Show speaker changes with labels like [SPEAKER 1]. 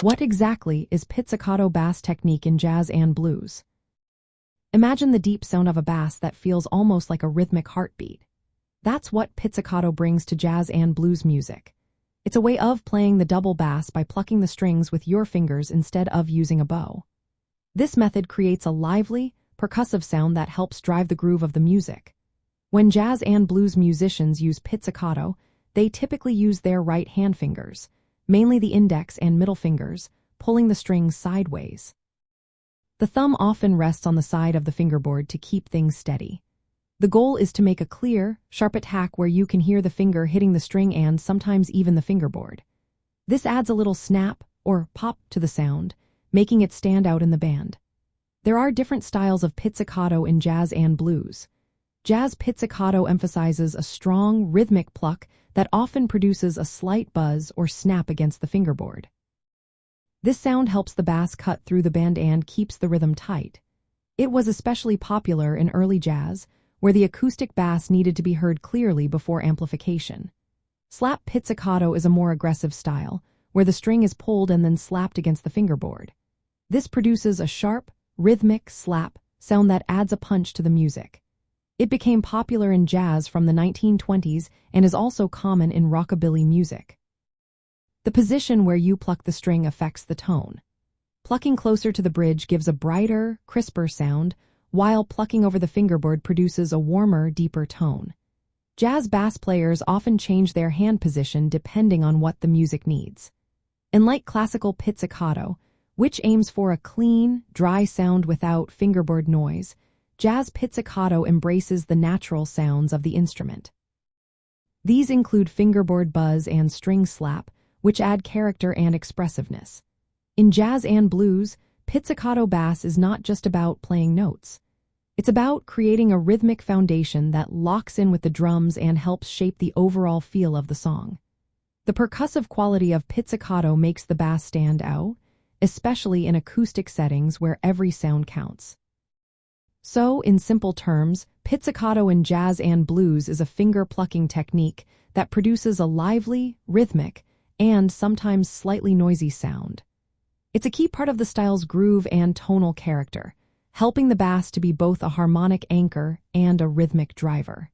[SPEAKER 1] What exactly is pizzicato bass technique in jazz and blues? Imagine the deep sound of a bass that feels almost like a rhythmic heartbeat. That's what pizzicato brings to jazz and blues music. It's a way of playing the double bass by plucking the strings with your fingers instead of using a bow. This method creates a lively, percussive sound that helps drive the groove of the music. When jazz and blues musicians use pizzicato, they typically use their right hand fingers, mainly the index and middle fingers, pulling the strings sideways. The thumb often rests on the side of the fingerboard to keep things steady. The goal is to make a clear, sharp attack where you can hear the finger hitting the string and sometimes even the fingerboard. This adds a little snap or pop to the sound, making it stand out in the band. There are different styles of pizzicato in jazz and blues. Jazz pizzicato emphasizes a strong, rhythmic pluck that often produces a slight buzz or snap against the fingerboard. This sound helps the bass cut through the bend and keeps the rhythm tight. It was especially popular in early jazz, where the acoustic bass needed to be heard clearly before amplification. Slap pizzicato is a more aggressive style, where the string is pulled and then slapped against the fingerboard. This produces a sharp, rhythmic slap sound that adds a punch to the music. It became popular in jazz from the 1920s and is also common in rockabilly music. The position where you pluck the string affects the tone. Plucking closer to the bridge gives a brighter, crisper sound, while plucking over the fingerboard produces a warmer, deeper tone. Jazz bass players often change their hand position depending on what the music needs. Unlike classical pizzicato, which aims for a clean, dry sound without fingerboard noise, jazz pizzicato embraces the natural sounds of the instrument. These include fingerboard buzz and string slap, which add character and expressiveness. In jazz and blues, pizzicato bass is not just about playing notes. It's about creating a rhythmic foundation that locks in with the drums and helps shape the overall feel of the song. The percussive quality of pizzicato makes the bass stand out, especially in acoustic settings where every sound counts. So, in simple terms, pizzicato in jazz and blues is a finger-plucking technique that produces a lively, rhythmic, and sometimes slightly noisy sound. It's a key part of the style's groove and tonal character, helping the bass to be both a harmonic anchor and a rhythmic driver.